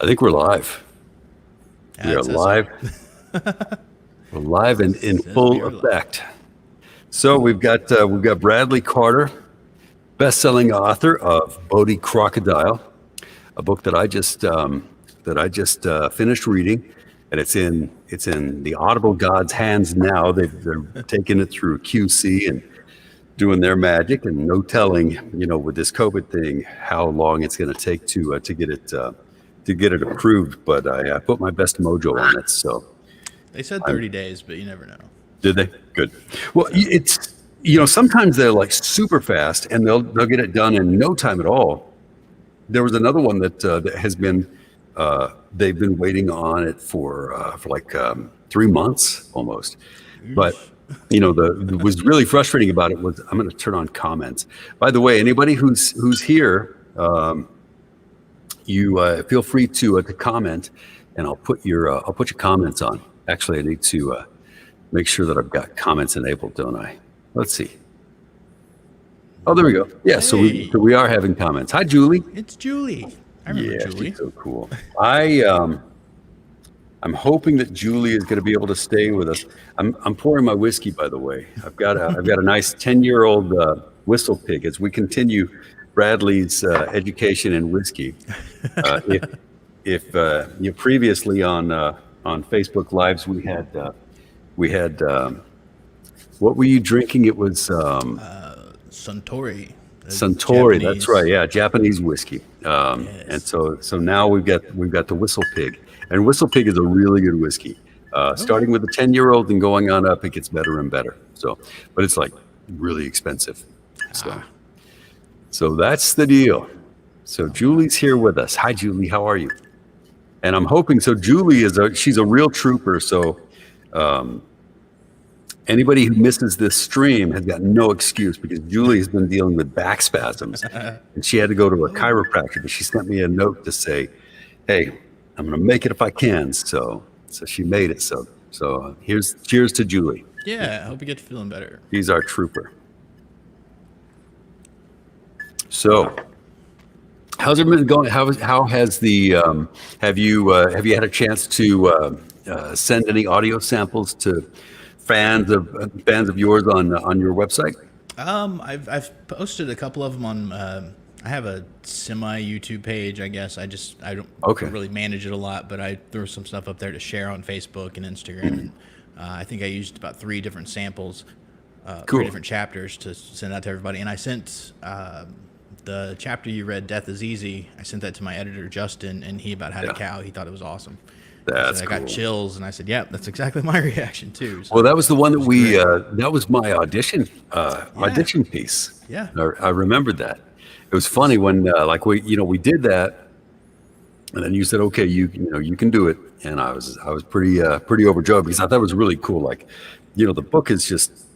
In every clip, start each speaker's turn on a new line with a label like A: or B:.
A: I think we're live.
B: Yeah,
A: We are
B: it says so.
A: live. We're live and in
B: Says we
A: full
B: are live.
A: effect. So we've got Bradley Carter, best-selling author of Bodhi Crocodile, a book that I just finished reading, and it's in the Audible God's hands now. They're taking it through QC and doing their magic, and no telling, with this COVID thing, how long it's going to take to get it approved. But I put my best mojo on it. So
B: They said
A: I'm
B: 30 days, but you never know.
A: did they? Good. Well,
B: So
A: it's sometimes they're like super fast, and they'll get it done in no time at all. There was another one that has been they've been waiting on it for like 3 months almost. But
B: Yeesh.
A: the was really frustrating about it was I'm going to turn on comments. By the way, anybody who's here, you feel free to comment, and I'll put your comments on. Actually, I need to make sure that I've got comments enabled, don't I? Let's see. Oh, there we go. Yeah, so we
B: Hey,
A: so we are having comments. Hi, Julie.
B: it's Julie. I remember
A: Yeah,
B: Julie.
A: she's so cool. I'm hoping that Julie is going to be able to stay with us. I'm pouring my whiskey, by the way. I've got a nice 10-year-old whistle pig as we continue Bradley's education in whiskey. If previously on Facebook Lives we had what were you drinking? It was
B: Suntory.
A: Suntory. That's right.
B: Japanese.
A: Yeah, Japanese whiskey. And
B: Yes.
A: so now we've got the Whistle Pig, and Whistle Pig is a really good whiskey.
B: Okay.
A: Starting with the 10-year-old and going on up, it gets better and better. So, but it's like really expensive. So
B: Ah,
A: so that's the deal. So
B: all right.
A: Julie's here with us. Hi, Julie. How are you? And I'm hoping so. Julie she's a real trooper. So anybody who misses this stream has got no excuse because Julie has been dealing with back spasms, and she had to go to a
B: Oh,
A: chiropractor. But she sent me a note to say, "Hey, I'm going to make it if I can." So she made it. So here's cheers to Julie.
B: yeah. I hope you get to feeling better.
A: She's our trooper. So how's it been going? How has the have you had a chance to send any audio samples to fans of yours on your website?
B: I've posted a couple of them on. I have a semi YouTube page, I guess. I don't
A: Okay,
B: really manage it a lot, but I threw some stuff up there to share on Facebook and Instagram, and I think I used about three different samples, three
A: cool.
B: different chapters to send out to everybody. And I sent the chapter you read, "Death is Easy." I sent that to my editor Justin, and he about had a
A: Yeah,
B: cow. He thought it was awesome. He said
A: that's
B: I got
A: cool.
B: chills, and I said, "Yep, that's exactly my reaction too."
A: Well,
B: So
A: that was the one
B: it
A: that
B: was great.
A: that was my
B: Yeah,
A: audition piece.
B: yeah.
A: I remembered that. It was funny when like we did that, and then you said, "Okay, you can do it," and I was pretty overjoyed because I thought it was really cool. Like, the book is just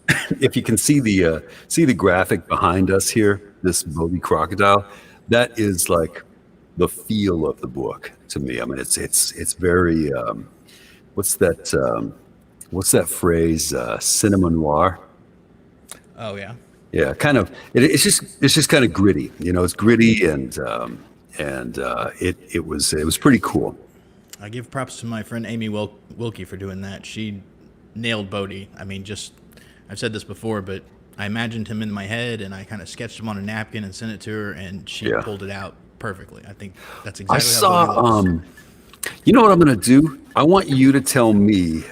A: if you can see the graphic behind us here, this Bodhi crocodile, that is like the feel of the book to me. I mean, it's very what's that what's that phrase? Cinema noir.
B: Oh yeah.
A: Yeah, kind of. It's just kind of gritty. It's gritty and it was pretty cool.
B: I give props to my friend Amy Wilkie for doing that. She nailed Bodhi. I mean, just I've said this before, but I imagined him in my head, and I kind of sketched him on a napkin and sent it to her, and she
A: Yeah.
B: pulled it out perfectly. I think that's
A: I
B: exactly how Bodhi
A: saw.
B: looks.
A: You know what I'm going to do? I want you to tell me.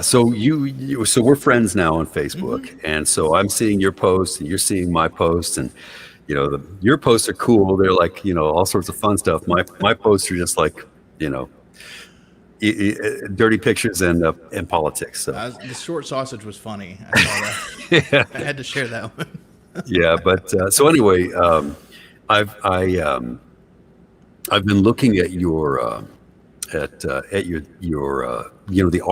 A: So we're friends now on Facebook, and so I'm seeing your posts, and you're seeing my posts, and your posts are cool. They're like all sorts of fun stuff. My posts are just like you know dirty pictures and politics. So
B: The short sausage was funny. I saw that. I had to share that one.
A: yeah, but so anyway, I've I I've been looking at your the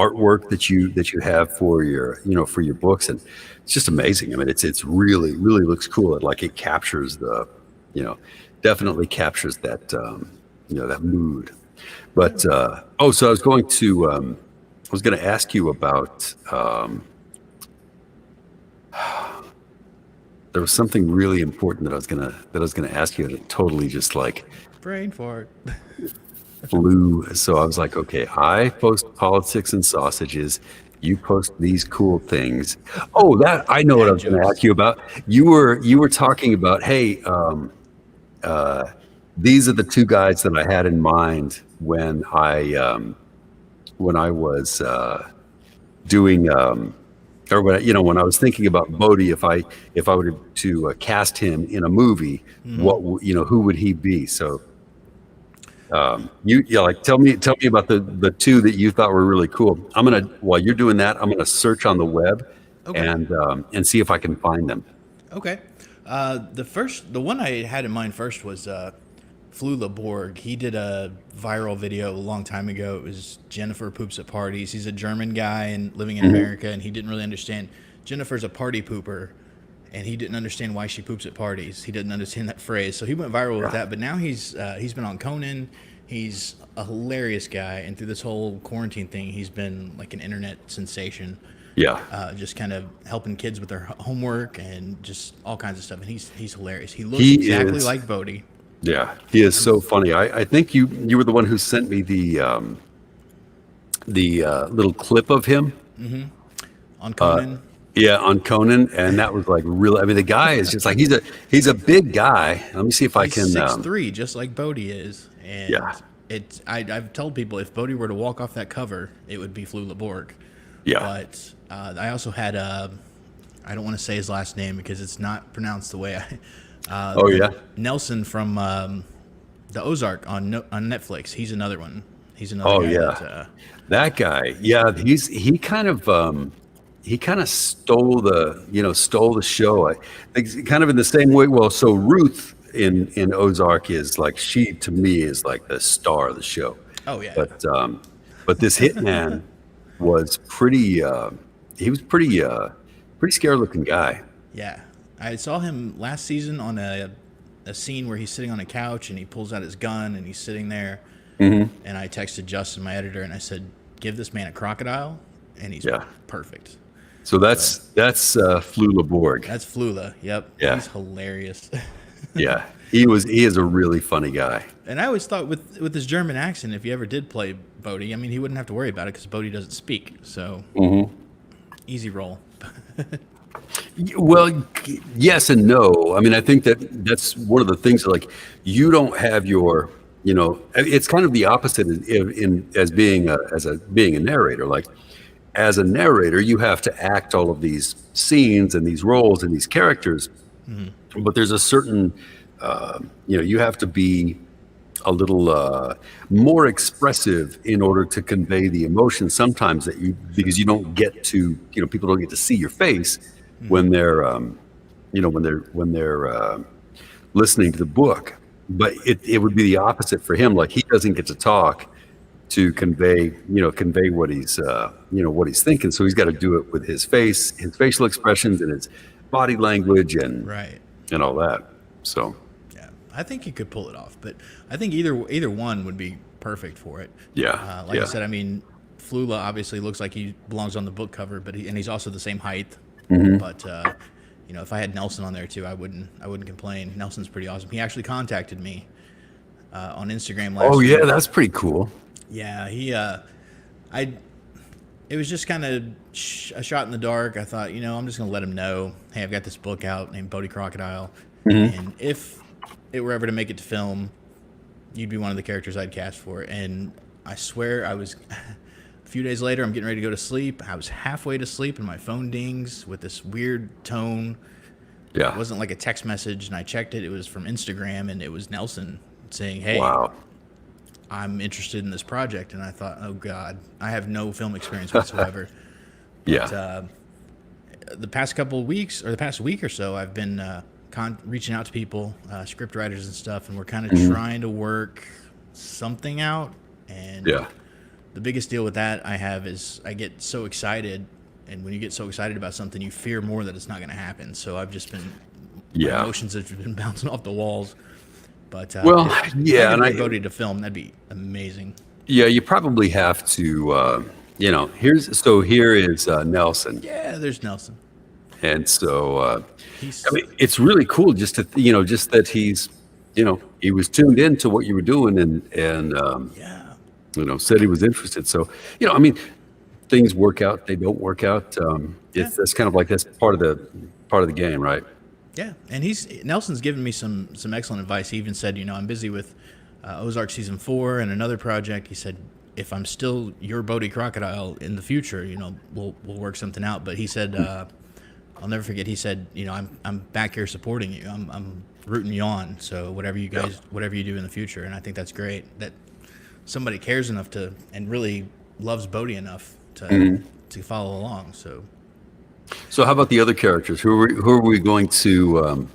A: artwork that you have for your books, and it's just amazing. I mean, it's really really looks cool. It captures you know definitely captures that mood.
B: Yeah.
A: But so I was going to ask you about there was something really important that I was gonna ask you, and it totally just like
B: Brain fart.
A: flew. So I was like, okay, I post politics and sausages. You post these cool things. Oh, that I know what I
B: Dad
A: was going to
B: jokes.
A: ask you about. You were talking about, hey, these are the two guys that I had in mind when I was doing or when I was thinking about Bodhi, if I were to cast him in a movie, who would he be? So like tell me about the two that you thought were really cool. While you're doing that, I'm gonna search on the web
B: Okay.
A: and see if I can find them.
B: Okay. The one I had in mind first was Flula Borg. He did a viral video a long time ago. It was Jennifer poops at parties. He's a German guy and living in America, and he didn't really understand. Jennifer's a party pooper, and he didn't understand why she poops at parties. He didn't understand that phrase, so he went viral with that. But now he's been on Conan. He's a hilarious guy, and through this whole quarantine thing, he's been like an internet sensation.
A: Yeah,
B: Just kind of helping kids with their homework and just all kinds of stuff. And he's hilarious. He looks
A: he
B: exactly
A: is.
B: like Bodhi.
A: Yeah, he is so funny. I think you were the one who sent me the little clip of him.
B: On Conan.
A: Yeah, on Conan, and that was like real. I mean, the guy is just like he's a big guy. Let me see if I
B: He's
A: can.
B: 6'3", just like Bodhi is. And
A: Yeah.
B: I've told people if Bodhi were to walk off that cover, it would be Flula Borg.
A: Yeah.
B: But I also had I don't want to say his last name because it's not pronounced the way I.
A: Oh yeah.
B: Nelson from the Ozark on Netflix. He's another one. He's another
A: Oh
B: guy
A: yeah.
B: that.
A: That guy. Yeah, he kind of stole the show. I think kind of in the same way. Well, so Ruth in Ozark is like, she to me is like the star of the show.
B: Oh yeah.
A: But this hitman was pretty. He was pretty scary looking guy.
B: Yeah, I saw him last season on a scene where he's sitting on a couch and he pulls out his gun and he's sitting there. And I texted Justin, my editor, and I said, "Give this man a crocodile, and he's
A: Yeah.
B: perfect."
A: So that's Flula Borg.
B: That's Flula. Yep.
A: Yeah.
B: He's hilarious.
A: Yeah, he is a really funny guy.
B: And I always thought with his German accent, if he ever did play Bodhi, I mean, he wouldn't have to worry about it because Bodhi doesn't speak. So easy role.
A: Well, yes and no. I mean, I think that's one of the things that, like, you don't have your, it's kind of the opposite as being a narrator. Like, as a narrator, you have to act all of these scenes and these roles and these characters, but there's a certain, you have to be a little more expressive in order to convey the emotion sometimes because you don't get to, people don't get to see your face when they're, when they're listening to the book. But it would be the opposite for him. Like, he doesn't get to talk to convey what he's, what he's thinking. So he's got to do it with his face, his facial expressions, and his body language, and
B: Right.
A: and all that. So
B: Yeah, I think he could pull it off, but I think either one would be perfect for it.
A: yeah,
B: Like
A: yeah.
B: I said, I mean, Flula obviously looks like he belongs on the book cover, but he's also the same height. But if I had Nelson on there too, I wouldn't complain. Nelson's pretty awesome. He actually contacted me on Instagram last
A: Oh
B: week.
A: yeah, that's pretty cool.
B: Yeah, it was just kind of a shot in the dark. I thought, I'm just gonna let him know, hey, I've got this book out named Bodhi Crocodile, and if it were ever to make it to film, you'd be one of the characters I'd cast for it. And I swear, I was a few days later, I'm getting ready to go to sleep. I was halfway to sleep, and my phone dings with this weird tone.
A: Yeah.
B: It wasn't like a text message, and I checked it. It was from Instagram, and it was Nelson saying, hey,
A: Wow.
B: I'm interested in this project. And I thought, oh God, I have no film experience whatsoever.
A: Yeah.
B: The past couple of weeks, or the past week or so, I've been reaching out to people, script writers and stuff, and we're kind of trying to work something out. And
A: Yeah.
B: the biggest deal with that I have is I get so excited, and when you get so excited about something, you fear more that it's not going to happen. So I've just been,
A: Yeah.
B: my emotions have been bouncing off the walls. But
A: Well,
B: if
A: yeah,
B: I
A: and
B: could get Bodhi to film, that'd be amazing.
A: Yeah, you probably have to, here is Nelson.
B: Yeah, there's Nelson.
A: And so,
B: He's
A: I mean, it's really cool just to, just that he's he was tuned into what you were doing, and
B: Yeah.
A: said he was interested. So I mean, things work out, they don't work out.
B: Yeah.
A: That's kind of like that's part of the game, right?
B: Yeah, and Nelson's given me some excellent advice. He even said, I'm busy with Ozark season 4 and another project. He said, if I'm still your Bodhi Crocodile in the future, we'll work something out. But he said, I'll never forget. He said, I'm back here supporting you. I'm rooting you on. So whatever you guys, whatever you do in the future, and I think that's great that somebody cares enough to and really loves Bodhi enough to follow along.
A: So how about the other characters? Who are we going to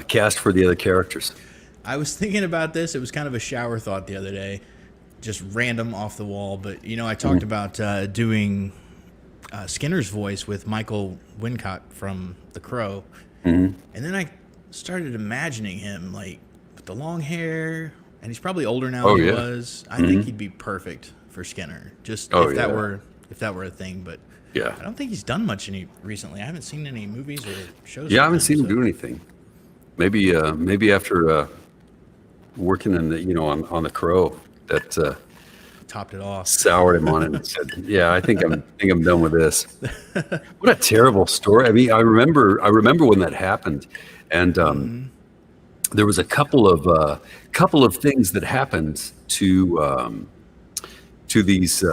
A: cast for the other characters?
B: I was thinking about this. It was kind of a shower thought the other day, just random off the wall. But I talked about doing Skinner's voice with Michael Wincott from The Crow, and then I started imagining him like with the long hair, and he's probably older now than he was. I think he'd be perfect for Skinner. Just if that were a thing, but.
A: Yeah.
B: I don't think he's done much recently. I haven't seen any movies or shows.
A: Yeah, I haven't seen him do anything. Maybe after working in the on The Crow, that
B: topped it off,
A: soured him on it and said, "Yeah, I think I'm done with this." What a terrible story. I mean, I remember when that happened, and there was a couple of things that happened to these.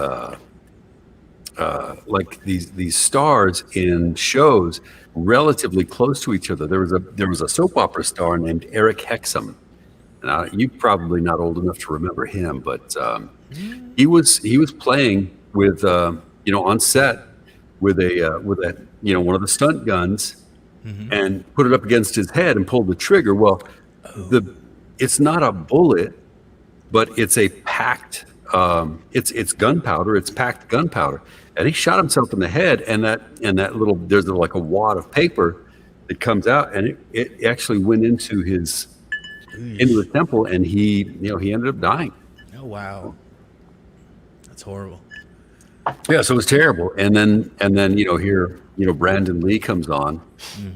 A: Like these stars in shows relatively close to each other. There was a soap opera star named Eric Hexum. Now you're probably not old enough to remember him, but he was playing with on set with a one of the stunt guns and put it up against his head and pulled the trigger. Well, it's not a bullet, but it's a packed it's gunpowder. It's packed gunpowder. And he shot himself in the head, and that little there's like a wad of paper that comes out, and it actually went into his temple, and he ended up dying.
B: Oh wow, that's horrible.
A: Yeah, so it was terrible. And then here Brandon Lee comes on.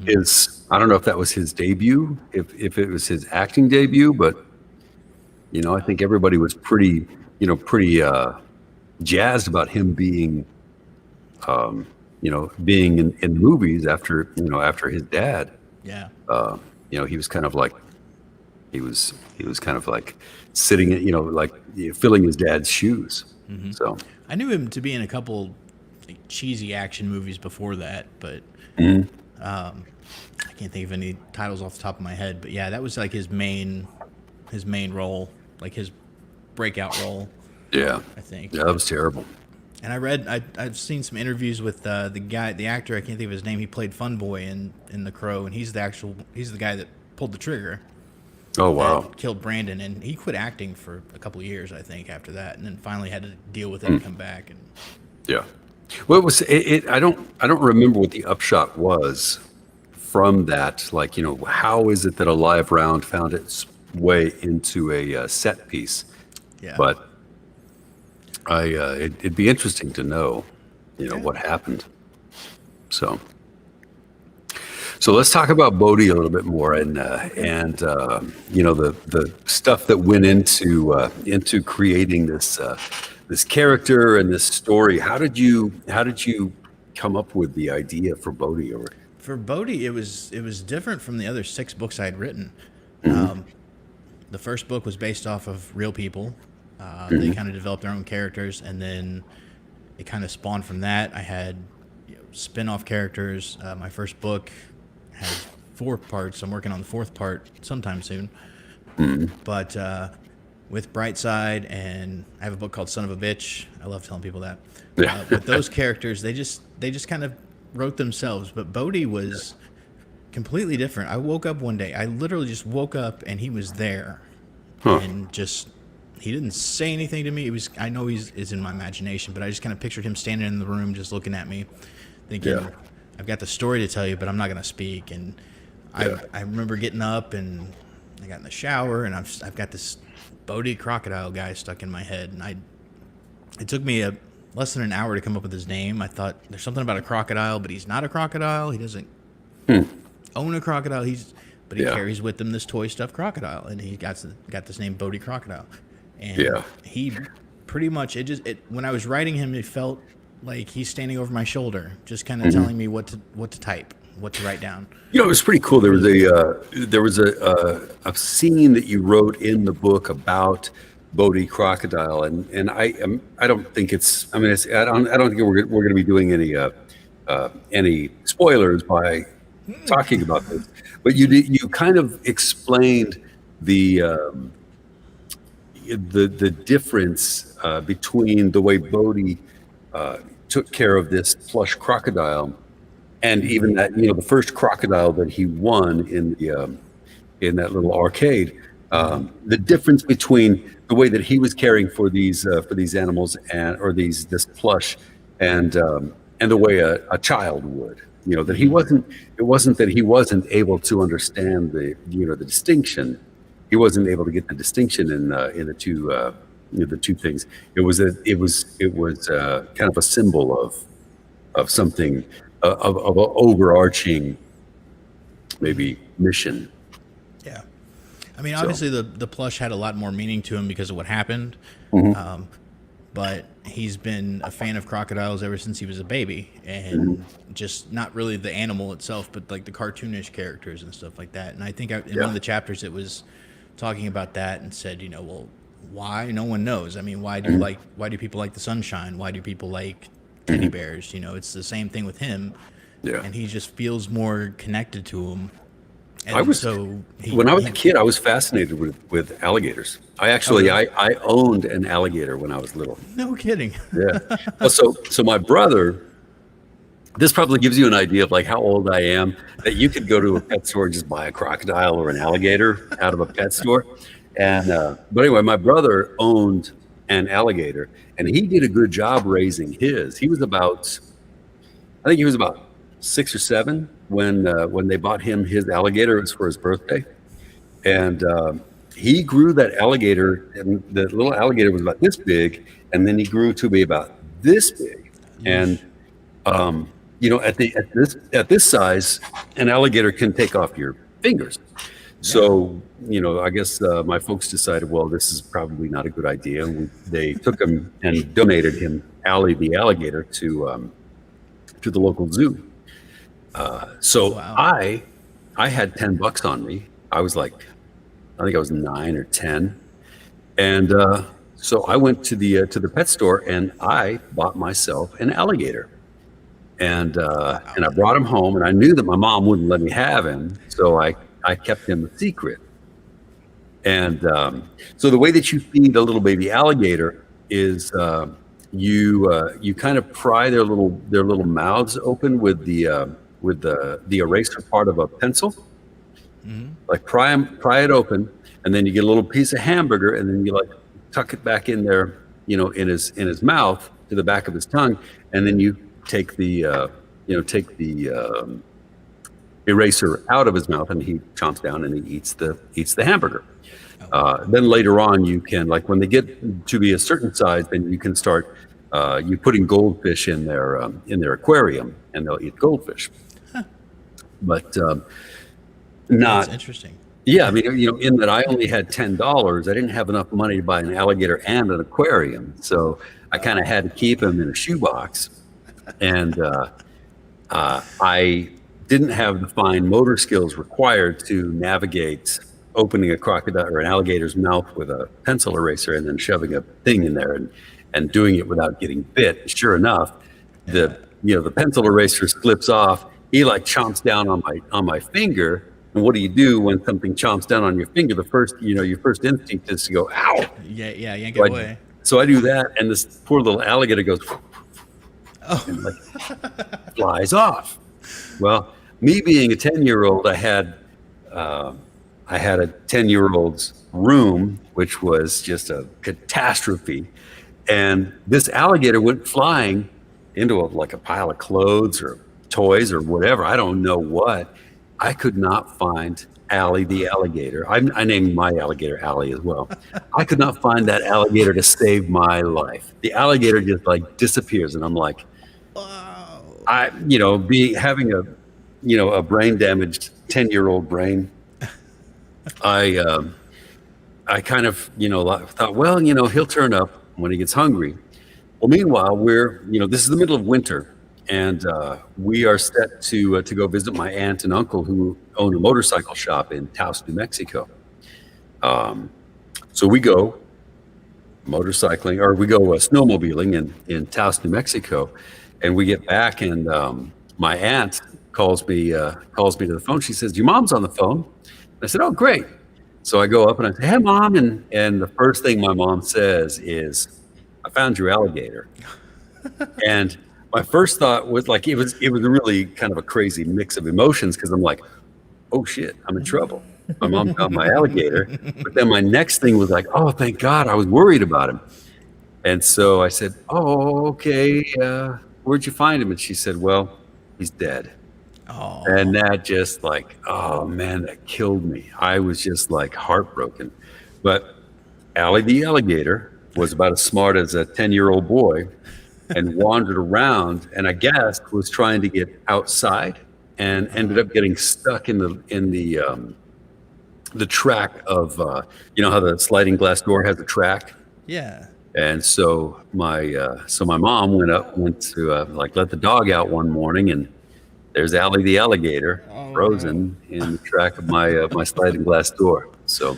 A: I don't know if that was his debut, if it was his acting debut, but I think everybody was pretty jazzed about him being being in movies after his dad.
B: Yeah.
A: He was kind of like sitting filling his dad's shoes. So
B: I knew him to be in a couple cheesy action movies before that, but I can't think of any titles off the top of my head. But yeah, that was like his main role, like his breakout role.
A: Yeah,
B: I think.
A: Yeah, that was terrible.
B: And I've seen some interviews with the actor. I can't think of his name. He played Fun Boy in The Crow, and he's the guy that pulled the trigger.
A: Oh wow!
B: Killed Brandon, and he quit acting for a couple of years, I think, after that, and then finally had to deal with it and come back. And
A: yeah, well, it was it. I don't remember what the upshot was from that. Like how is it that a live round found its way into a set piece?
B: Yeah,
A: but. It'd be interesting to know, what happened. So let's talk about Bodhi a little bit more, and the stuff that went into creating this character and this story. How did you come up with the idea for Bodhi?
B: For Bodhi, it was different from the other 6 books I'd written. The first book was based off of real people. They kind of developed their own characters, and then it kind of spawned from that. I had spin-off characters. My first book has 4 parts. I'm working on the 4th part sometime soon. But with Brightside, and I have a book called Son of a Bitch. I love telling people that. With those characters, they just kind of wrote themselves. But Bodhi was completely different. I woke up one day. I literally just woke up, and he was there, and just. He didn't say anything to me. I know it's in my imagination, but I just kind of pictured him standing in the room just looking at me, thinking, I've got the story to tell you, but I'm not going to speak. And I remember getting up, and I got in the shower, and I've got this Bodhi Crocodile guy stuck in my head. And it took me less than an hour to come up with his name. I thought there's something about a crocodile, but he's not a crocodile. He doesn't own a crocodile. but he
A: Yeah.
B: carries with him this toy stuffed crocodile, and he got this name Bodhi Crocodile, and
A: Yeah.
B: he pretty much when I was writing him, it felt like he's standing over my shoulder, just kind of telling me what to type, what to write down.
A: It was pretty cool. There was a scene that you wrote in the book about Bodhi Crocodile, and I don't think it's. I mean, I don't think we're going to be doing any spoilers by talking about this. But you kind of explained the difference between the way Bodhi took care of this plush crocodile, and even that the first crocodile that he won in that little arcade. The difference between the way that he was caring for these animals or this plush and the way a child would. That he wasn't. It wasn't that he wasn't able to understand the distinction. He wasn't able to get the distinction in the two things. It was kind of a symbol of something of an overarching maybe mission.
B: Yeah. I mean, obviously the plush had a lot more meaning to him because of what happened. But he's been a fan of crocodiles ever since he was a baby, and just not really the animal itself, but like the cartoonish characters and stuff like that. And I think in one of the chapters it was talking about that and said, well, why? No one knows. I mean, why do people like the sunshine? Why do people like teddy bears? It's the same thing with him.
A: Yeah.
B: And he just feels more connected to them. And
A: when I was a kid, I was fascinated with alligators. I owned an alligator when I was little.
B: No kidding.
A: Yeah. Well, so my brother, this probably gives you an idea of like how old I am, that you could go to a pet store and just buy a crocodile or an alligator out of a pet store. And but anyway, my brother owned an alligator, and he did a good job raising his. I think he was about 6 or 7 when they bought him his alligator. It was for his birthday, and he grew that alligator, and the little alligator was about this big, and then he grew to be about this big. And at this size, an alligator can take off your fingers. So, I guess my folks decided, well, this is probably not a good idea. And they took him and donated him, Allie the alligator, to the local zoo. Wow. I had $10 on me. I was like, I think I was 9 or 10. And so I went to the pet store and I bought myself an alligator. And I brought him home, and I knew that my mom wouldn't let me have him. So I kept him a secret. And so the way that you feed a little baby alligator is you kind of pry their little mouths open with the eraser part of a pencil. Like pry it open, and then you get a little piece of hamburger, and then you like tuck it back in there, in his mouth to the back of his tongue, and then you take the eraser out of his mouth, and he chomps down and he eats the hamburger. Then later on, you can, like when they get to be a certain size, then you can start you putting goldfish in their aquarium, and they'll eat goldfish. But not
B: That's interesting.
A: Yeah, I mean, in that I only had $10, I didn't have enough money to buy an alligator and an aquarium, so I kind of had to keep him in a shoebox, and I didn't have the fine motor skills required to navigate opening a crocodile or an alligator's mouth with a pencil eraser and then shoving a thing in there and doing it without getting bit. Sure enough, the pencil eraser slips off. He like chomps down on my finger. And what do you do when something chomps down on your finger? Your first instinct is to go, ow.
B: Yeah, yank it away.
A: So I do that, and this poor little alligator goes, and like flies off. Well, me being a 10-year-old, I had a 10-year-old's room, which was just a catastrophe. And this alligator went flying into a pile of clothes or toys or whatever. I don't know what. I could not find Allie the alligator. I named my alligator Allie as well. I could not find that alligator to save my life. The alligator just like disappears, and I'm like, wow. Having a brain damaged 10-year-old brain, I kind of, thought, well, he'll turn up when he gets hungry. Well, meanwhile, this is the middle of winter, and we are set to go visit my aunt and uncle who own a motorcycle shop in Taos, New Mexico. So we go motorcycling, or we go snowmobiling in Taos, New Mexico, and we get back, and my aunt calls me to the phone. She says, "Your mom's on the phone." I said, "Oh, great." So I go up and I say, "Hey, Mom," and the first thing my mom says is, "I found your alligator." And my first thought was like, it was really kind of a crazy mix of emotions, because I'm like, oh shit, I'm in trouble. My mom found my alligator. But then my next thing was like, oh, thank God, I was worried about him. And so I said, oh, okay, where'd you find him? And she said, well, he's dead.
B: Oh,
A: And that just like, oh man, that killed me. I was just like heartbroken. But Allie the alligator was about as smart as a 10-year-old boy, and wandered around, and I guess was trying to get outside, and ended up getting stuck in the track of how the sliding glass door has a track.
B: yeah.
A: And so my mom went to like let the dog out one morning, and there's Allie the alligator frozen in the track of my sliding glass door. So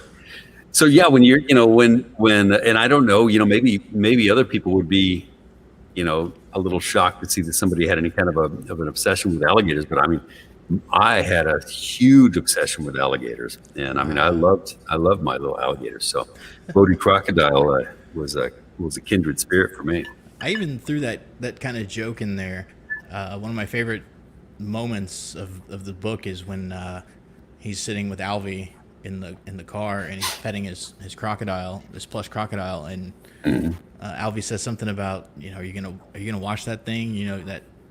A: yeah, when you're when and I don't know, maybe other people would be a little shocked to see that somebody had any kind of an obsession with alligators. But I mean, I had a huge obsession with alligators, and I mean, I loved my little alligators. So Bodhi Crocodile was a kindred spirit for me.
B: I even threw that kind of joke in there. One of my favorite moments of the book is when he's sitting with Alvy in the car, and he's petting his crocodile, this plush crocodile, and Alvy says something about, are you gonna wash that thing,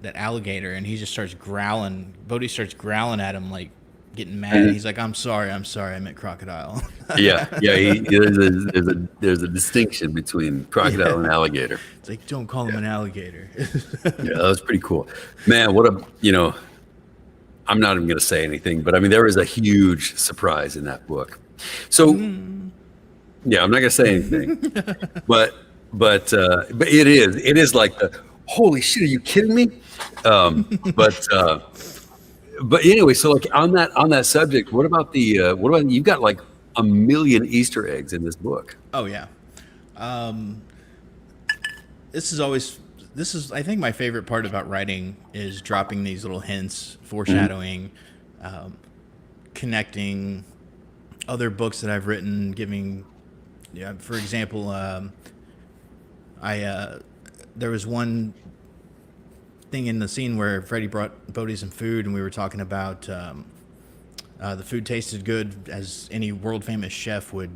B: that alligator, and he just starts growling. Bodhi starts growling at him, like getting mad. And he's like, I'm sorry, I meant crocodile.
A: Yeah. There's a distinction between crocodile and alligator.
B: It's like, don't call him an alligator.
A: Yeah, that was pretty cool, man. I'm not even going to say anything, but I mean, there was a huge surprise in that book. So, yeah, I'm not going to say anything, but it is like the holy shit. Are you kidding me? But anyway, so like on that subject, what about you've got like a million Easter eggs in this book?
B: Oh yeah. This is I think my favorite part about writing is dropping these little hints, foreshadowing, connecting other books that I've written, giving, for example, there was one thing in the scene where Freddie brought Bodhi some food, and we were talking about the food tasted good, as any world famous chef would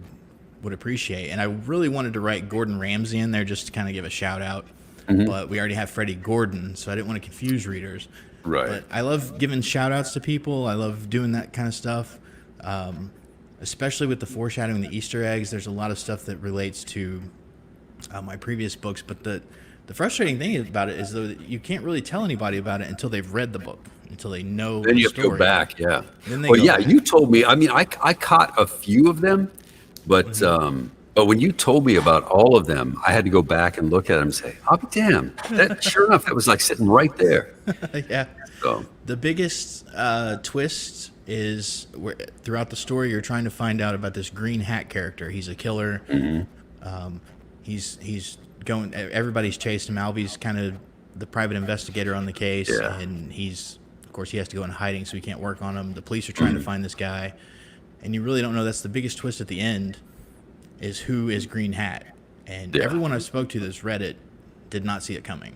B: appreciate. And I really wanted to write Gordon Ramsay in there just to kind of give a shout out. But we already have Freddie Gordon, so I didn't want to confuse readers.
A: Right.
B: But I love giving shout outs to people. I love doing that kind of stuff. Especially with the foreshadowing, the Easter eggs. There's a lot of stuff that relates to my previous books. But the frustrating thing about it is, though, that you can't really tell anybody about it until they've read the book, until they know
A: then
B: the
A: you
B: story.
A: have to go back, yeah.
B: Then they
A: well,
B: go
A: yeah,
B: back.
A: you told me. I mean, I caught a few of them, but when you told me about all of them, I had to go back and look at them and say, "I'll be damned." That sure enough, that was like sitting right there.
B: Yeah.
A: So
B: The biggest twist is throughout the story, you're trying to find out about this green hat character. He's a killer. He's going. Everybody's chased him. Alvy's kind of the private investigator on the case,
A: Yeah.
B: and of course, he has to go in hiding, so he can't work on him. The police are trying to find this guy, and you really don't know. That's the biggest twist at the end, is who is Green Hat. And everyone I spoke to that's read it did not see it coming.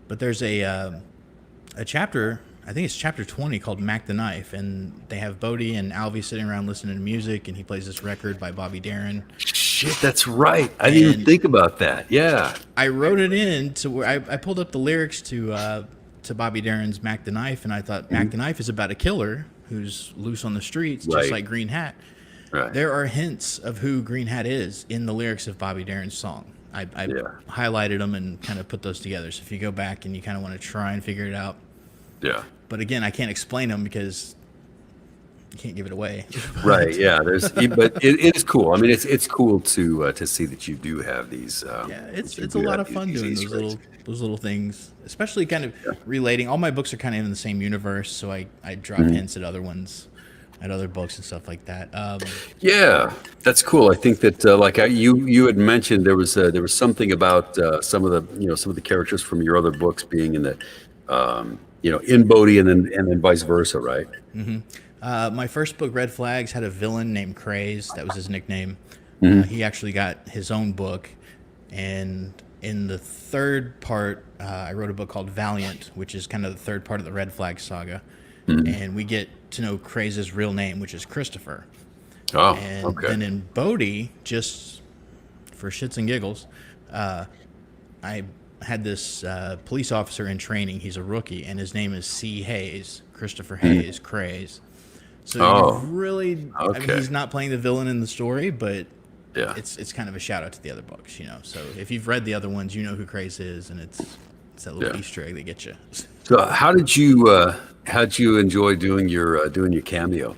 B: But there's a chapter, I think it's chapter 20, called Mac the Knife, and they have Bodhi and Alvy sitting around listening to music, and he plays this record by Bobby Darin.
A: shit, that's right. I didn't even think about that. Yeah.
B: I wrote it in to where I pulled up the lyrics to Bobby Darin's Mac the Knife, and I thought Mac the Knife is about a killer who's loose on the streets, just like Green Hat.
A: Right.
B: There are hints of who Green Hat is in the lyrics of Bobby Darin's song. I highlighted them and kind of put those together. So if you go back and you kind of want to try and figure it out.
A: Yeah.
B: But again, I can't explain them because you can't give it away.
A: Right. Yeah. But it is cool. I mean, it's cool to see that you do have these.
B: Yeah,
A: That you
B: it's a
A: do
B: lot
A: have
B: of fun
A: these
B: doing
A: Easter eggs.
B: those little things, especially kind of
A: Yeah.
B: relating. All my books are kind of in the same universe, so I drop
A: Mhm.
B: hints at other ones, at other books and stuff like that.
A: Yeah, that's cool. I think that you had mentioned there was something about some of the some of the characters from your other books being in the in Bodhi and then vice versa, right?
B: My first book, Red Flags, had a villain named Craze. That was his nickname.
A: Hmm.
B: He actually got his own book, and in the third part, I wrote a book called Valiant, which is kind of the third part of the Red Flag saga, and we get to know Craze's real name, which is Christopher.
A: Oh,
B: And
A: okay.
B: then in Bodhi, just for shits and giggles, I had this police officer in training. He's a rookie, and his name is C. Hayes, Christopher Hayes, Craze. So you
A: Oh,
B: really, I mean,
A: okay.
B: he's not playing the villain in the story, but
A: Yeah.
B: it's kind of a shout out to the other books, you know. So if you've read the other ones, you know who Craze is, and it's that little
A: Yeah.
B: Easter egg that gets you.
A: So how did you enjoy doing your cameo?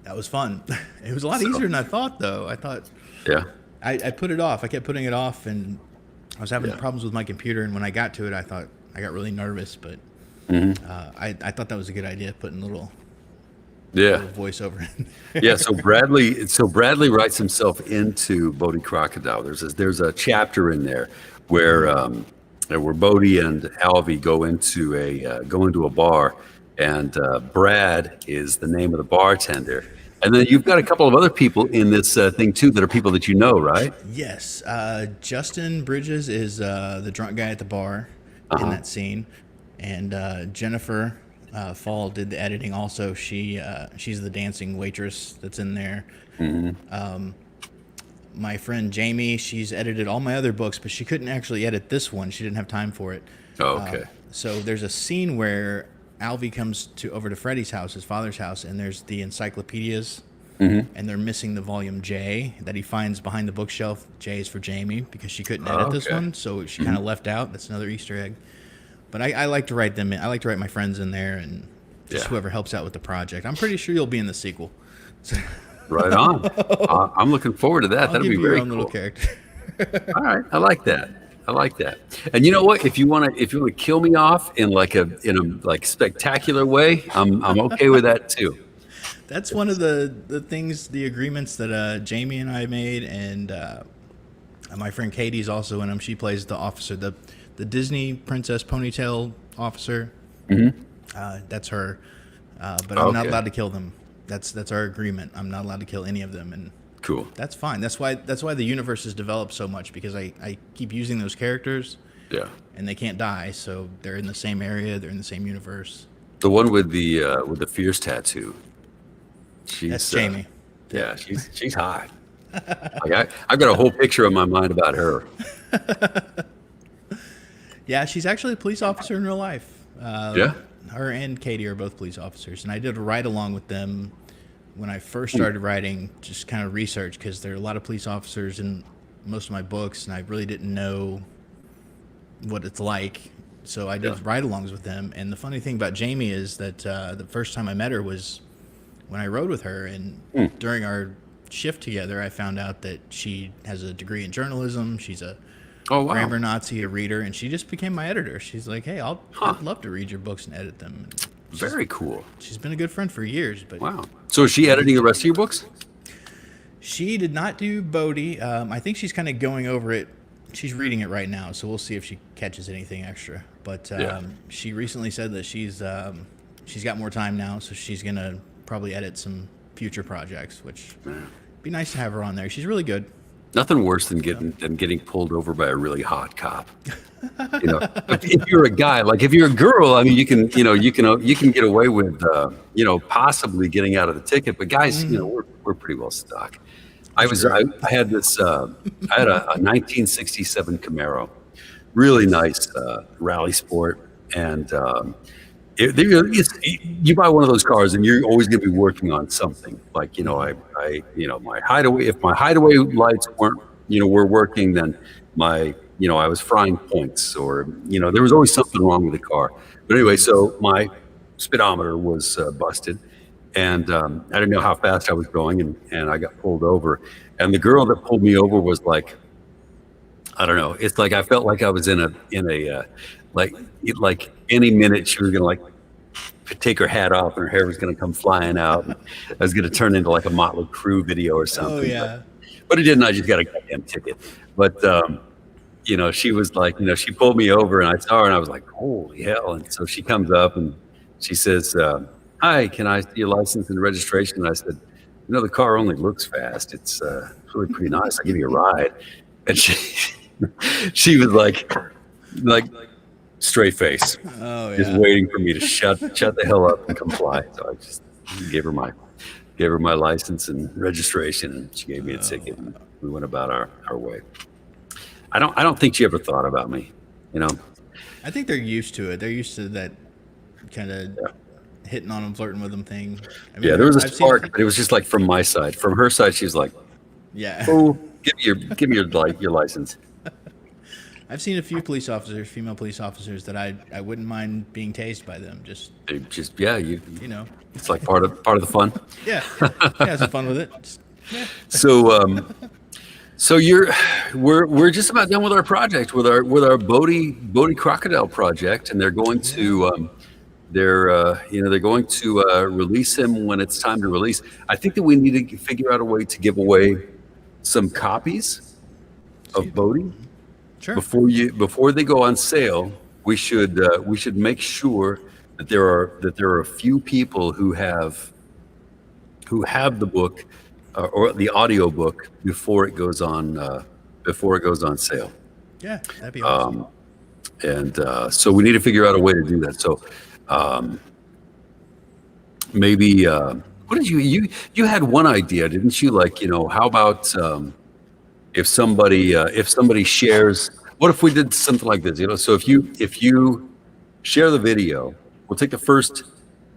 B: That was fun. It was a lot
A: So
B: easier than I thought, though. I thought
A: yeah.
B: I put it off. I kept putting it off, and I was having
A: Yeah.
B: problems with my computer. And when I got to it, I thought I got really nervous, but I thought that was a good idea, putting
A: Yeah.
B: little voiceover in.
A: Yeah, so Bradley writes himself into Bodhi Crocodile. There's a chapter in there where Bodhi and Alvy go into a bar, and Brad is the name of the bartender. And then you've got a couple of other people in this thing too that are people that you know, right?
B: Yes, Justin Bridges is the drunk guy at the bar in
A: Uh-huh.
B: that scene, and Jennifer Fall did the editing. Also, she's the dancing waitress that's in there. My friend Jamie, she's edited all my other books, but she couldn't actually edit this one. She didn't have time for it.
A: Oh, okay.
B: So there's a scene where Alvy comes over to Freddie's house, his father's house, and there's the encyclopedias, and they're missing the volume J that he finds behind the bookshelf. J is for Jamie because she couldn't edit this
A: Okay.
B: one, so she kind of left out. That's another Easter egg. But I like to write them in. I like to write my friends in there and just
A: Yeah.
B: whoever helps out with the project. I'm pretty sure you'll be in the sequel. So
A: Right on. I'm looking forward to that.
B: I'll
A: That'll
B: give
A: be
B: you your
A: very
B: own little
A: cool.
B: character.
A: All right, I like that. I like that. And you know what? If you want to kill me off in like spectacular way, I'm okay with that too.
B: That's one of the things, the agreements that Jamie and I made, and my friend Katie's also in them. She plays the officer, the Disney princess ponytail officer. That's her. But I'm not
A: Okay.
B: allowed to kill them. That's our agreement. I'm not allowed to kill any of them, and
A: Cool.
B: that's fine. That's why the universe has developed so much, because I keep using those characters,
A: Yeah.
B: and they can't die, so they're in the same area, they're in the same universe.
A: The one with the fierce tattoo. She's
B: That's Jamie.
A: Yeah, she's hot. I've got a whole picture in my mind about her.
B: Yeah, she's actually a police officer in real life.
A: Yeah.
B: Her and Katie are both police officers, and I did a ride along with them when I first started writing, just kind of research, because there are a lot of police officers in most of my books, and I really didn't know what it's like. So I did
A: Yeah.
B: ride-alongs with them, and the funny thing about Jamie is that the first time I met her was when I rode with her, and during our shift together, I found out that she has a degree in journalism. She's a
A: Oh wow.
B: grammar Nazi, a reader, and she just became my editor. She's like, "Hey, I'd love to read your books and edit them." And
A: Very cool.
B: she's been a good friend for years, but
A: Wow. So is she editing the rest of your books?
B: she did not do Bodhi. I think she's kind of going over it. She's reading it right now, so we'll see if she catches anything extra. But
A: Yeah.
B: she recently said that she's got more time now, so she's gonna probably edit some future projects, which be nice to have her on there. She's really good.
A: Nothing worse than getting pulled over by a really hot cop. But if you're a guy, like if you're a girl, I mean, you can get away with, possibly getting out of the ticket. But guys, we're pretty well stuck. I had this, I had a 1967 Camaro, really nice rally sport, and you buy one of those cars and you're always going to be working on something. Like my hideaway. If my hideaway lights were working, then I was frying points, or there was always something wrong with the car. But anyway, so my speedometer was busted, and I didn't know how fast I was going, and I got pulled over. And the girl that pulled me over was like, I don't know. It's like I felt like I was like like any minute she was gonna like take her hat off and her hair was gonna come flying out. And I was gonna turn into like a Motley Crue video or something.
B: Oh yeah.
A: But it didn't. I just got a goddamn ticket. But she was like, she pulled me over, and I saw her, and I was like, holy hell! And so she comes up and she says, "Hi, can I see your license and registration?" And I said, the car only looks fast. It's really pretty nice. I'll give you a ride. And she was like straight face, just waiting for me to shut the hell up and comply. So I just gave her my license and registration, and she gave me a ticket, and we went about our way. I don't think she ever thought about me,
B: I think they're used to it. They're used to that kind of hitting on them, flirting with them thing. I mean,
A: there was a spark, but it was just like from my side. From her side, she's like, "Oh, give me your license."
B: I've seen a few female police officers, that I wouldn't mind being tased by them. Just
A: it's like part of the fun.
B: Yeah, have some fun with it.
A: So we're just about done with our project, with our Bodhi Crocodile project, and they're going to they're going to release him when it's time to release. I think that we need to figure out a way to give away some copies of Bodhi.
B: Sure.
A: Before they go on sale. We should make sure that there are a few people who have the book or the audiobook before it goes on sale.
B: Yeah, that'd be awesome.
A: So we need to figure out a way to do that. So maybe what did you had one idea, didn't you? Like, how about if somebody shares, what if we did something like this? So if you share the video, we'll take the first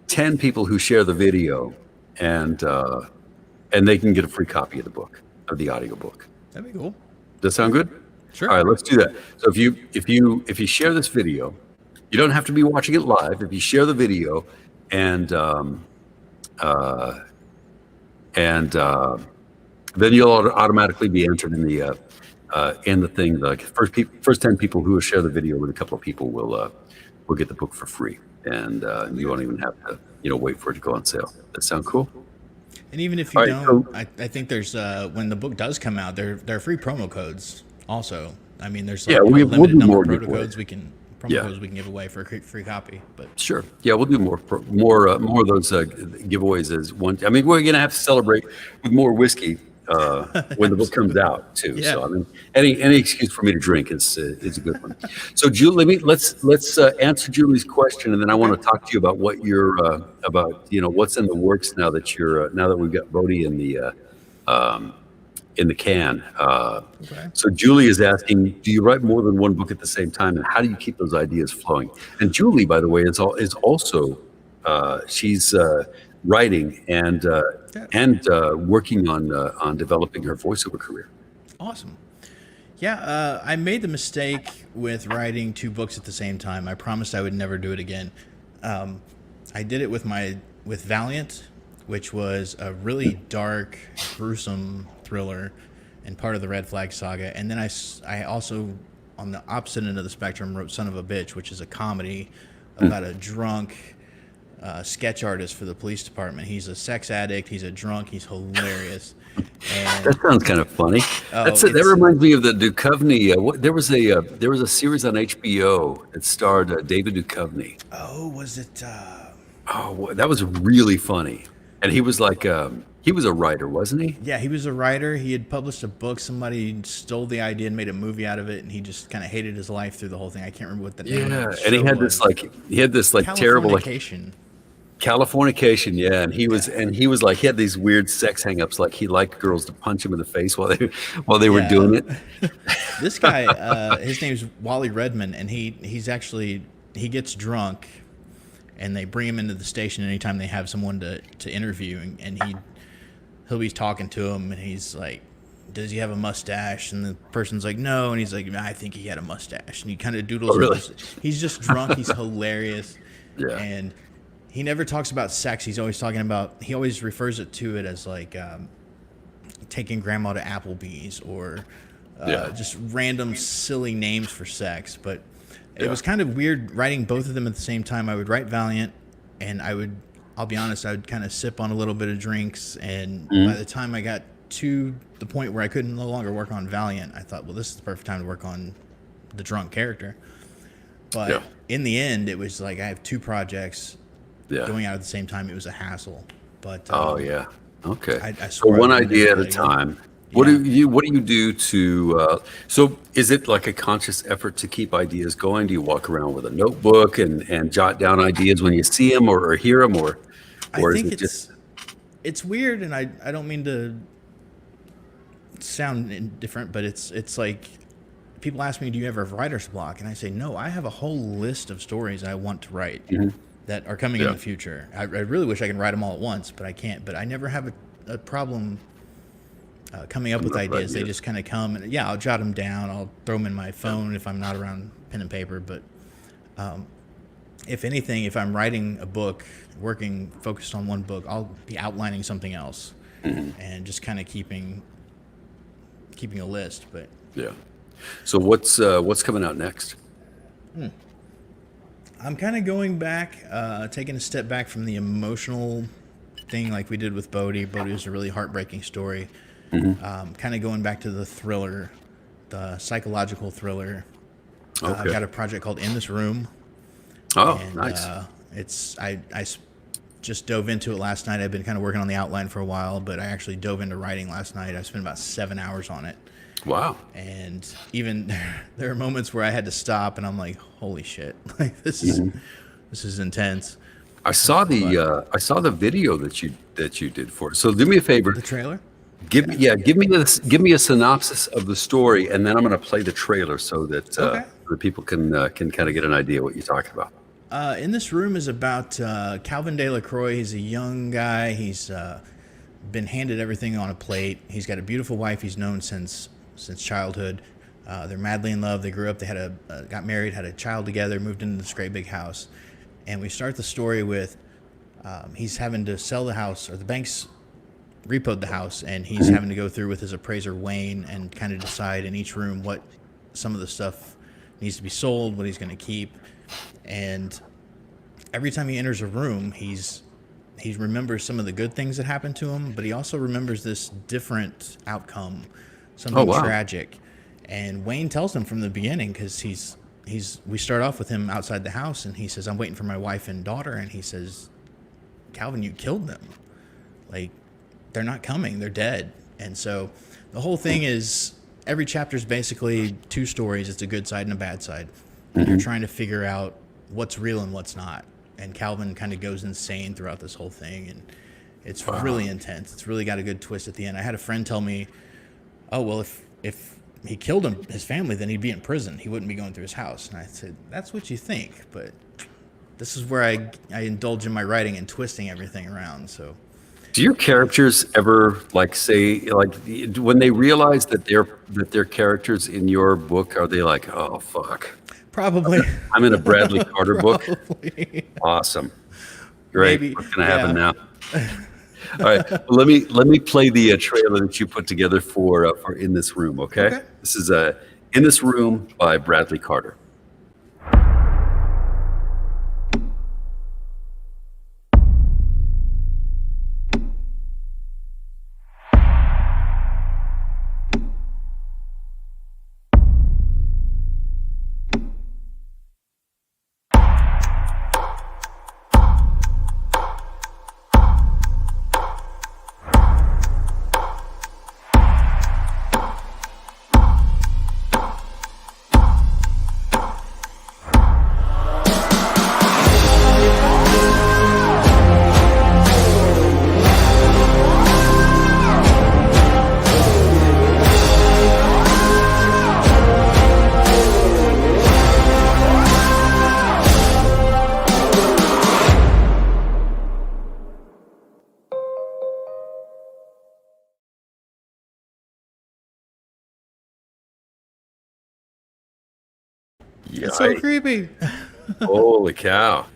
A: 10 people who share the video, and they can get a free copy of the book, of the audiobook.
B: That'd be cool.
A: Does that sound good?
B: Sure.
A: All right, let's do that. So if you share this video, you don't have to be watching it live. If you share the video, and then you'll automatically be entered in the thing. Like first 10 people who will share the video with a couple of people will get the book for free, and you won't even have to wait for it to go on sale. That sound cool?
B: And even if you don't, I think there's when the book does come out, there are free promo codes also. I mean, there's like limited number of promo codes we can give away for a free copy. But
A: sure, we'll do more of those giveaways as one. I mean, we're gonna have to celebrate with more whiskey when the book comes out too.
B: Yeah.
A: So I mean, any excuse for me to drink is a good one. So Julie, let's answer Julie's question, and then I want to talk to you about what you're about. What's in the works now that we've got Bodhi in the can. So Julie is asking, do you write more than one book at the same time, and how do you keep those ideas flowing? And Julie, by the way, is also she's writing and working on developing her voiceover career.
B: Awesome. Yeah, I made the mistake with writing 2 books at the same time. I promised I would never do it again. I did it with Valiant, which was a really dark, gruesome thriller and part of the Red Flag saga. And then I also, on the opposite end of the spectrum, wrote Son of a Bitch, which is a comedy about a drunk sketch artist for the police department. He's a sex addict. He's a drunk. He's hilarious. And
A: that sounds kind of funny. That reminds me of the Duchovny. There was a series on HBO that starred David Duchovny.
B: Oh, was it?
A: That was really funny. And he was like, he was a writer, wasn't he?
B: Yeah, he was a writer. He had published a book. Somebody stole the idea and made a movie out of it, and he just kind of hated his life through the whole thing. I can't remember what the name of the show
A: and he had this terrible Californication, yeah, and he was like, he had these weird sex hangups, like he liked girls to punch him in the face while they were doing it.
B: This guy, his name's Wally Redman, and he gets drunk, and they bring him into the station anytime they have someone to interview, and he'll be talking to him, and he's like, does he have a mustache? And the person's like, no, and he's like, I think he had a mustache, and he kind of doodles.
A: Oh, really?
B: He's just drunk. He's hilarious.
A: Yeah.
B: And he never talks about sex. He always refers to it as like taking grandma to Applebee's or
A: Yeah.
B: just random silly names for sex. But it
A: Yeah.
B: was kind of weird writing both of them at the same time. I would write Valiant, and I'll be honest, I would kind of sip on a little bit of drinks. And by the time I got to the point where I couldn't no longer work on Valiant, I thought, well, this is the perfect time to work on the drunk character. But
A: Yeah.
B: in the end, it was like I have two projects
A: Yeah.
B: going out at the same time. It was a hassle. But
A: Oh yeah. Okay.
B: I
A: So
B: swore I
A: one
B: would never
A: idea at
B: let
A: a
B: it go.
A: time.
B: Yeah.
A: What do you do to so is it like a conscious effort to keep ideas going? Do you walk around with a notebook and jot down ideas when you see them or hear them
B: I
A: or is
B: think
A: it just
B: it's weird, and I don't mean to sound indifferent, but it's like people ask me, "Do you ever have writer's block?" And I say, "No, I have a whole list of stories I want to write that are coming in
A: yeah.
B: the future. I really wish I could write them all at once, but I can't. But I never have a problem coming up
A: Coming
B: with
A: up with
B: ideas. They
A: ideas.
B: just kind of come, and yeah, I'll jot them down. I'll throw them in my phone if I'm not around pen and paper. But if anything, if I'm writing a book, focused on one book, I'll be outlining something else, and just kind of keeping a list. But
A: Yeah. So what's coming out next?
B: I'm kind of going back, taking a step back from the emotional thing like we did with Bodhi. Bodhi was a really heartbreaking story. Kind of going back to the thriller, the psychological thriller. I've
A: Okay.
B: got a project called In This Room,
A: Oh,
B: and
A: nice.
B: just dove into it last night. I've been kind of working on the outline for a while, but I actually dove into writing last night. I spent about 7 hours on it.
A: Wow.
B: And even there are moments where I had to stop and I'm like, holy shit, like this is intense.
A: I saw the video that you did for it. So do me a favor.
B: The trailer?
A: Give me a synopsis of the story, and then I'm going to play the trailer so that
B: Okay.
A: the people can kind of get an idea what you're talking about.
B: In This Room is about Calvin Delacroix. He's a young guy. He's been handed everything on a plate. He's got a beautiful wife he's known since childhood. They're madly in love. They grew up. They had got married, had a child together, moved into this great big house. And we start the story with he's having to sell the house, or the bank's repoed the house, and he's having to go through with his appraiser Wayne and kind of decide in each room what some of the stuff needs to be sold, what he's going to keep. And every time he enters a room, he remembers some of the good things that happened to him, but he also remembers this different outcome, something
A: wow.
B: tragic. And Wayne tells him from the beginning, because we start off with him outside the house, and he says, "I'm waiting for my wife and daughter," and he says, "Calvin, you killed them. Like, they're not coming. They're dead." And so the whole thing is, every chapter is basically two stories. It's a good side and a bad side. And you're trying to figure out what's real and what's not. And Calvin kind of goes insane throughout this whole thing, and it's really intense. It's really got a good twist at the end. I had a friend tell me, "Oh, well, if he killed his family, then he'd be in prison. He wouldn't be going through his house." And I said, "That's what you think, but this is where I indulge in my writing and twisting everything around." So
A: Do your characters ever say when they realize that they're characters in your book, are they like, "Oh fuck,
B: probably.
A: I'm in a Bradley Carter book"?
B: Probably.
A: Awesome. Great.
B: Maybe.
A: What's going to happen
B: Yeah.
A: now? All right. Well, let me play the trailer that you put together for In This Room. Okay.
B: Okay.
A: This is In This Room by Bradley Carter.
B: It's so
A: Yikes.
B: creepy.
A: Holy cow.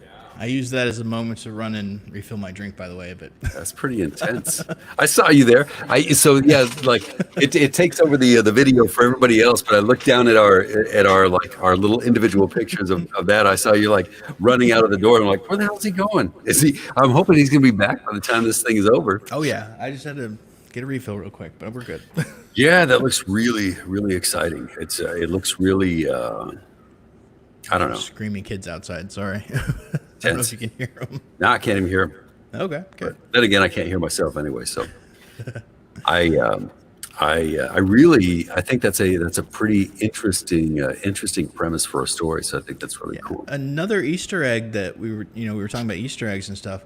B: I use that as a moment to run and refill my drink, by the way. But
A: That's pretty intense. I saw you there. So yeah, like it takes over the video for everybody else. But I looked down at our like our little individual pictures of that. I saw you like running out of the door. I'm like, where the hell's he going? Is he? I'm hoping he's gonna be back by the time this thing is over.
B: oh yeah, I just had to get a refill real quick, but we're good.
A: Yeah, that looks really really exciting. It looks really I don't know.
B: Screaming kids outside. Sorry. I don't know if you can hear them.
A: No, I can't even hear him.
B: Okay, good.
A: But then again, I can't hear myself anyway. So I really I think that's a pretty interesting premise for a story. So I think that's really cool.
B: Another Easter egg that we were talking about Easter eggs and stuff.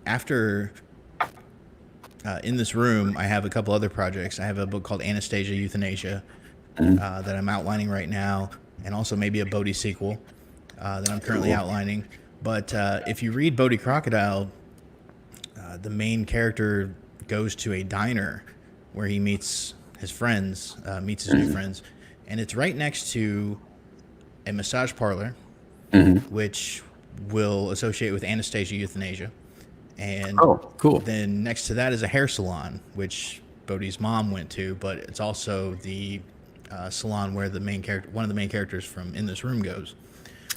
B: After in this room, I have a couple other projects. I have a book called Anastasia Euthanasia that I'm outlining right now, and also maybe a Bodhi sequel that I'm currently outlining. But if you read Bodhi Crocodile, the main character goes to a diner where he meets his friends, meets his new friends, and it's right next to a massage parlor, which will associate with Anastasia Euthanasia. And
A: cool.
B: Then next to that is a hair salon, which Bodhi's mom went to, but it's also the salon where one of the main characters from In This Room goes.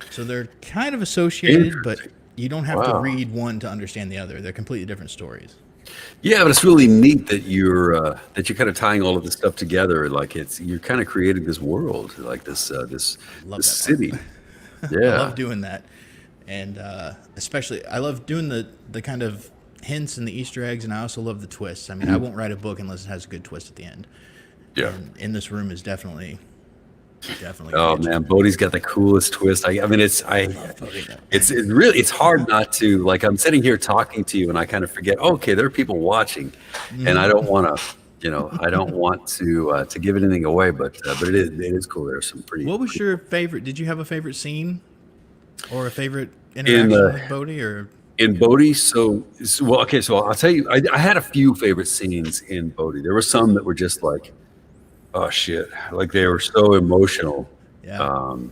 B: So they're kind of associated, but you don't have to read one to understand the other. They're completely different stories.
A: Yeah, but it's really neat that you're kind of tying all of this stuff together. Like you're kind of creating this world, like this city. Yeah,
B: I love doing that, and especially I love doing the kind of hints and the Easter eggs, and I also love the twists. I mean, I won't write a book unless it has a good twist at the end.
A: Yeah,
B: and In This Room is definitely.
A: Oh man, Bodhi's got the coolest twist. I mean, it's really hard not to, like, I'm sitting here talking to you and I kind of forget, okay, there are people watching, and I don't want to give anything away, but it is cool. There's some pretty.
B: What was your favorite? Did you have a favorite scene or a favorite interaction with Bodhi or?
A: In Bodhi, so I'll tell you, I had a few favorite scenes in Bodhi. There were some that were just like, oh shit! Like they were so emotional that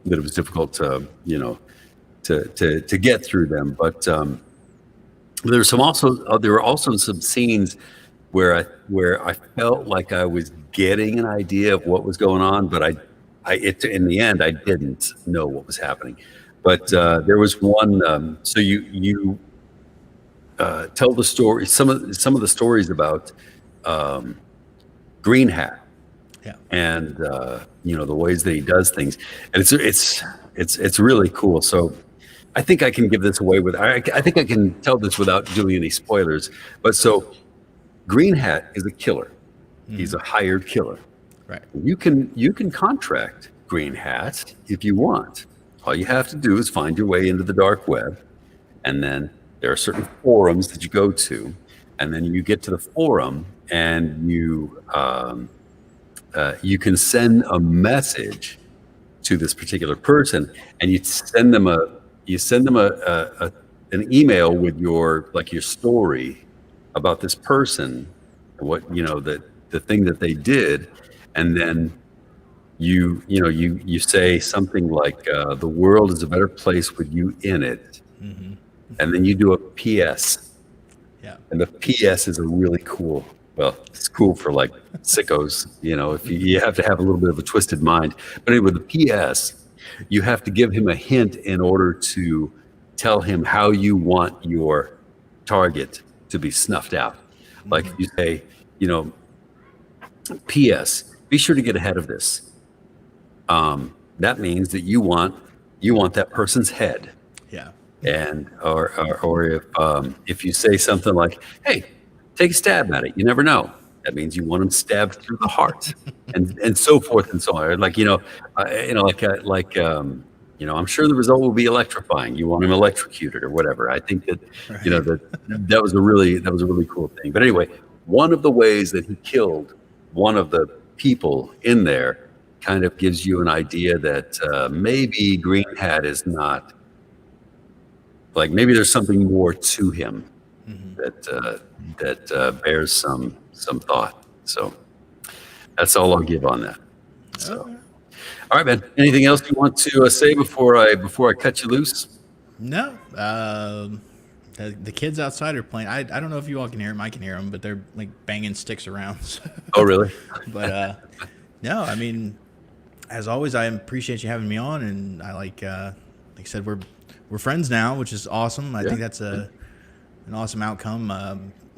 A: it was difficult to to get through them. But there were also some scenes where I felt like I was getting an idea of what was going on, but in the end I didn't know what was happening. But there was one. So you tell the story. Some of the stories about. Green Hat, and the ways that he does things, and it's really cool. So I think I can give this away I think I can tell this without doing any spoilers. But so Green Hat is a killer. He's a hired killer.
B: Right.
A: You can contract Green Hat if you want. All you have to do is find your way into the dark web, and then there are certain forums that you go to, and then you get to the forum. And you can send a message to this particular person, and you send them an email with your story about this person, and what the thing that they did, and then you say something like the world is a better place with you in it, and then you do a PS, and the PS is a really cool. Well, it's cool for like sickos, if you have to have a little bit of a twisted mind. But anyway, the PS, you have to give him a hint in order to tell him how you want your target to be snuffed out. Like if you say, PS, be sure to get ahead of this. That means that you want that person's head.
B: Yeah.
A: And or if you say something like, hey, take a stab at it. You never know. That means you want them stabbed through the heart, and so forth and so on. Like I'm sure the result will be electrifying. You want him electrocuted or whatever. I think that that was a really cool thing. But anyway, one of the ways that he killed one of the people in there kind of gives you an idea that maybe Green Hat is not like maybe there's something more to him. That bears some thought. So that's all I'll give on that. So All right, man. Anything else you want to say before I cut you loose?
B: No, the kids outside are playing. I don't know if you all can hear them. I can hear them, but they're like banging sticks around. So.
A: Oh, really?
B: But no, I mean, as always, I appreciate you having me on, and I like I said, we're friends now, which is awesome. I think that's an awesome outcome.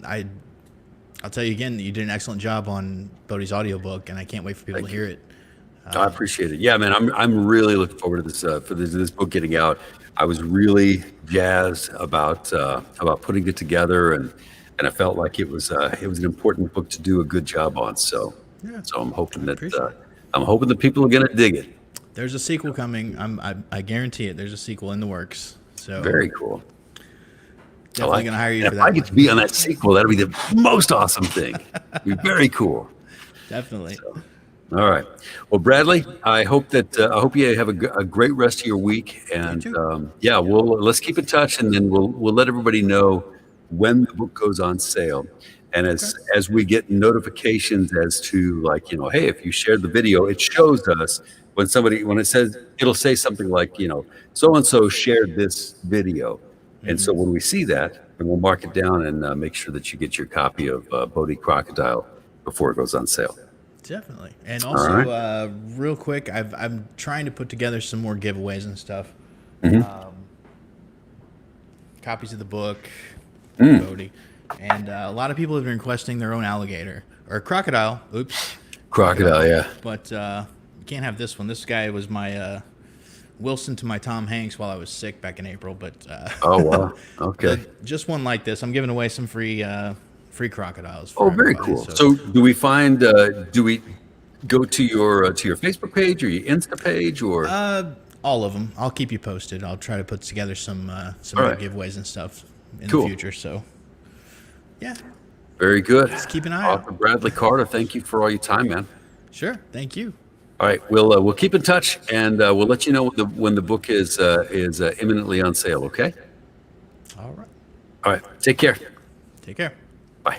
B: I'll tell you again that you did an excellent job on Bodhi's audiobook, and I can't wait for people to hear it.
A: I appreciate it. Yeah, man, I'm really looking forward to this for this book getting out. I was really jazzed about putting it together, and I felt like it was an important book to do a good job on. So I'm hoping that people are going to dig it.
B: There's a sequel coming. I guarantee it. There's a sequel in the works. So
A: very cool.
B: Definitely going to hire you for that.
A: If I get to be on that sequel, that'll be the most awesome thing. It'd be very cool.
B: Definitely.
A: So, all right. Well, Bradley, I hope you have a great rest of your week, and let's keep in touch, and then we'll let everybody know when the book goes on sale, and as we get notifications as to hey, if you shared the video, it shows us when it'll say something like so and so shared this video, and so when we see that, then we'll mark it down and make sure that you get your copy of Bodhi Crocodile before it goes on sale.
B: Definitely. And also, real quick, I'm trying to put together some more giveaways and stuff. Copies of the book, Bodhi. And a lot of people have been requesting their own alligator. Or crocodile. Oops.
A: Crocodile, yeah.
B: But you can't have this one. This guy was my Wilson to my Tom Hanks while I was sick back in April. But
A: oh, wow. Okay.
B: Just one like this. I'm giving away some free crocodiles.
A: Oh, very cool. So do we go to your Facebook page or your Insta page or
B: all of them? I'll keep you posted. I'll try to put together some more giveaways and stuff in the future. So yeah,
A: very good.
B: Just keep an eye out.
A: Author Bradley Carter, thank you for all your time, man.
B: Sure, thank you.
A: All right, we'll keep in touch, and we'll let you know when the book is imminently on sale. Okay.
B: All right.
A: All right. Take care.
B: Take care.
A: Bye.